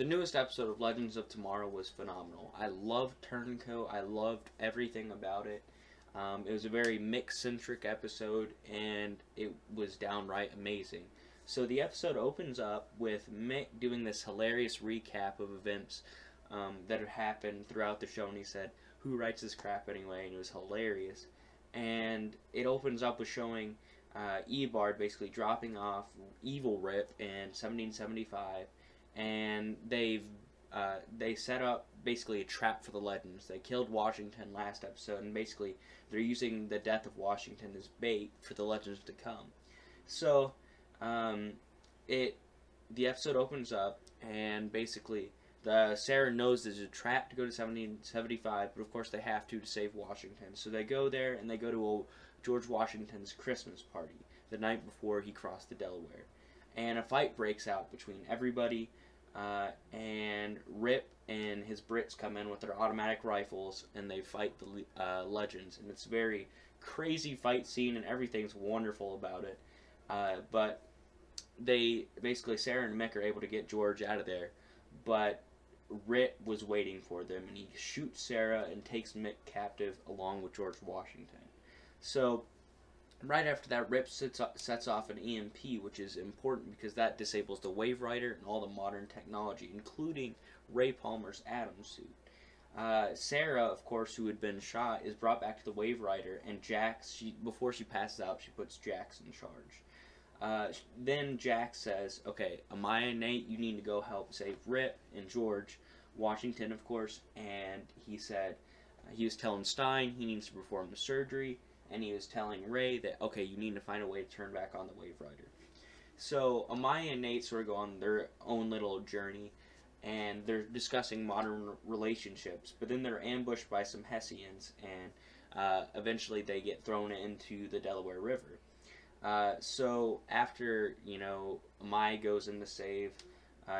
the newest episode of Legends of Tomorrow was phenomenal. I loved Turncoat. I loved everything about it. It was a very Mick-centric episode, and it was downright amazing. So the episode opens up with Mick doing this hilarious recap of events that had happened throughout the show, and he said, "Who writes this crap anyway?" And it was hilarious. And it opens up with showing Ebard basically dropping off Evil Rip in 1775, and they set up basically a trap for the Legends. They killed Washington last episode, and basically they're using the death of Washington as bait for the Legends to come. So the episode opens up, and basically Sara knows there's a trap to go to 1775, but of course they have to save Washington. So they go there, and they go to George Washington's Christmas party the night before he crossed the Delaware. And a fight breaks out between everybody, and Rip and his Brits come in with their automatic rifles, and they fight the Legends. And it's a very crazy fight scene, and everything's wonderful about it. But Sara and Mick are able to get George out of there, but Rip was waiting for them, and he shoots Sara and takes Mick captive along with George Washington. So, right after that, Rip sets off an EMP, which is important because that disables the Wave Rider and all the modern technology, including Ray Palmer's Atom suit. Sara, of course, who had been shot, is brought back to the Wave Rider, and before she passes out, she puts Jax in charge. Then Jax says, "Okay, Amaya and Nate, you need to go help save Rip and George Washington, of course." And he said, he was telling Stein he needs to perform the surgery, and he was telling Ray that, okay, you need to find a way to turn back on the Wave Rider. So Amaya and Nate sort of go on their own little journey, and they're discussing modern relationships, but then they're ambushed by some Hessians, and eventually they get thrown into the Delaware River. So after, Amaya goes in to save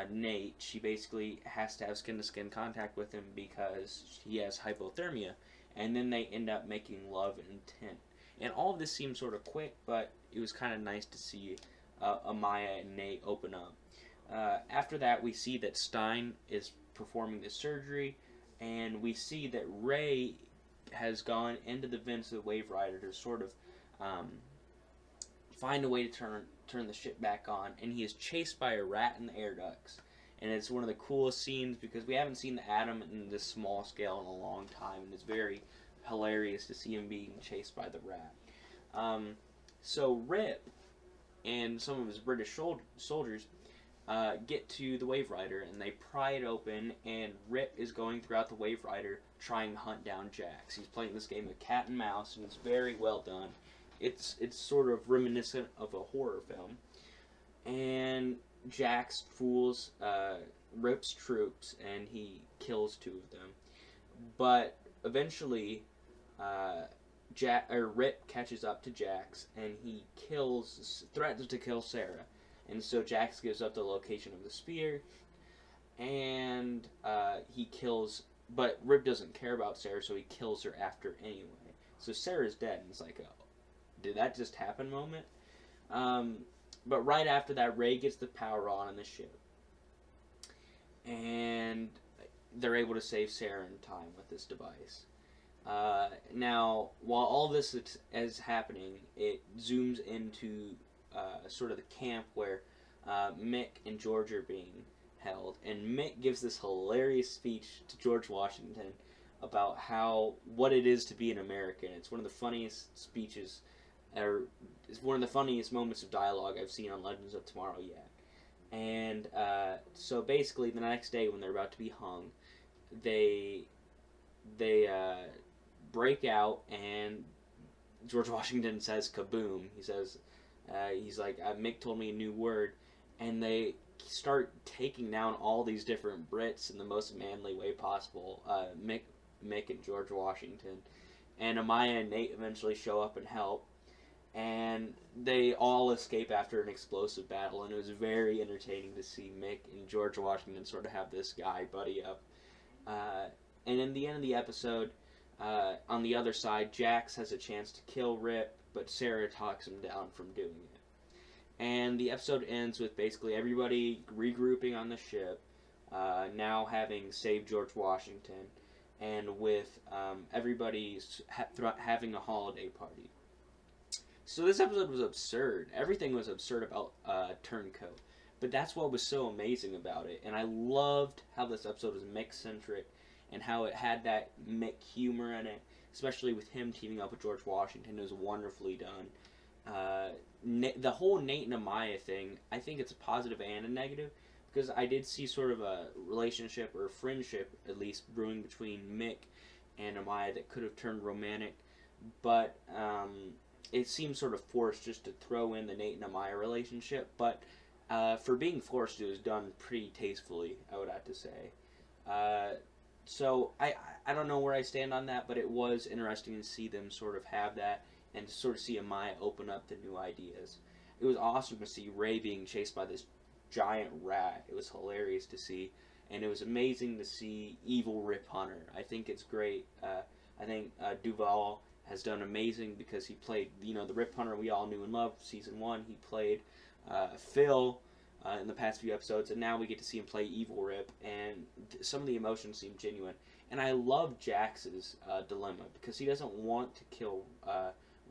Nate, she basically has to have skin-to-skin contact with him because he has hypothermia, and then they end up making love in tent. And all of this seems sort of quick, but it was kind of nice to see Amaya and Nate open up. After that, we see that Stein is performing the surgery, and we see that Ray has gone into the vents of the Wave Rider to sort of find a way to turn the ship back on, and he is chased by a rat in the air ducts. And it's one of the coolest scenes because we haven't seen the Atom in this small scale in a long time, and it's very hilarious to see him being chased by the rat. So Rip and some of his British soldiers get to the Wave Rider, and they pry it open, and Rip is going throughout the Wave Rider trying to hunt down Jax. He's playing this game of cat and mouse, and it's very well done. It's sort of reminiscent of a horror film. And Jax fools Rip's troops, and he kills two of them. But eventually, Rip catches up to Jax, and he threatens to kill Sara. And so Jax gives up the location of the spear, and he kills. But Rip doesn't care about Sara, so he kills her after anyway. So Sara's dead, and it's like, oh, did that just happen moment? But right after that, Ray gets the power on in the ship, and they're able to save Sara in time with this device. Now, while all this is happening, it zooms into sort of the camp where Mick and George are being held, and Mick gives this hilarious speech to George Washington about what it is to be an American. It's one of the funniest speeches, or it's one of the funniest moments of dialogue I've seen on Legends of Tomorrow yet. And so basically, the next day when they're about to be hung, they break out, and George Washington says kaboom. He says, he's like, Mick told me a new word, and they start taking down all these different Brits in the most manly way possible. Mick and George Washington, and Amaya and Nate eventually show up and help, and they all escape after an explosive battle, and it was very entertaining to see Mick and George Washington sort of have this guy buddy up. And in the end of the episode, on the other side, Jax has a chance to kill Rip, but Sara talks him down from doing it. And the episode ends with basically everybody regrouping on the ship. now having saved George Washington, and with everybody having a holiday party. So this episode was absurd. Everything was absurd about Turncoat. But that's what was so amazing about it. And I loved how this episode was Mick-centric and how it had that Mick humor in it, especially with him teaming up with George Washington. It was wonderfully done. The whole Nate and Amaya thing, I think it's a positive and a negative, because I did see sort of a relationship or a friendship, at least, brewing between Mick and Amaya that could have turned romantic, but it seemed sort of forced just to throw in the Nate and Amaya relationship, but for being forced, it was done pretty tastefully, I would have to say. So I don't know where I stand on that, but it was interesting to see them sort of have that and to sort of see Amaya open up to new ideas. It was awesome to see Ray being chased by this giant rat. It was hilarious to see, and it was amazing to see evil Rip Hunter. I think it's great. I think Duvall has done amazing because he played, the Rip Hunter we all knew and loved. Season 1, he played Phil in the past few episodes, and now we get to see him play evil Rip, and some of the emotions seem genuine. And I love Jax's dilemma, because he doesn't want to kill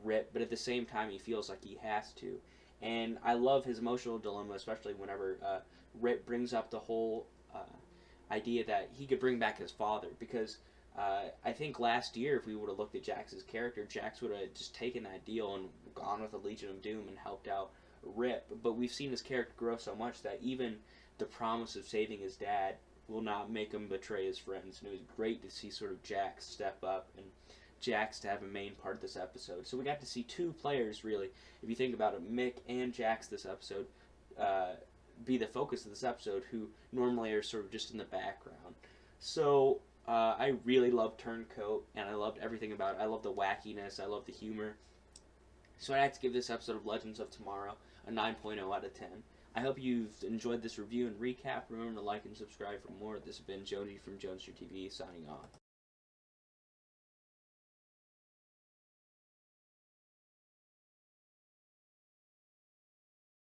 Rip, but at the same time he feels like he has to. And I love his emotional dilemma, especially whenever Rip brings up the whole idea that he could bring back his father, because I think last year, if we would have looked at Jax's character, Jax would have just taken that deal and gone with the Legion of Doom and helped out Rip. But we've seen his character grow so much that even the promise of saving his dad will not make him betray his friends. And it was great to see sort of Jax step up and Jax to have a main part of this episode. So we got to see two players, really, if you think about it, Mick and Jax this episode, be the focus of this episode, who normally are sort of just in the background. So I really loved Turncoat, and I loved everything about it. I love the wackiness, I love the humor. So I'd like to give this episode of Legends of Tomorrow a 9.0 out of 10. I hope you've enjoyed this review and recap. Remember to like and subscribe for more. This has been Jody from Jones TV, signing off.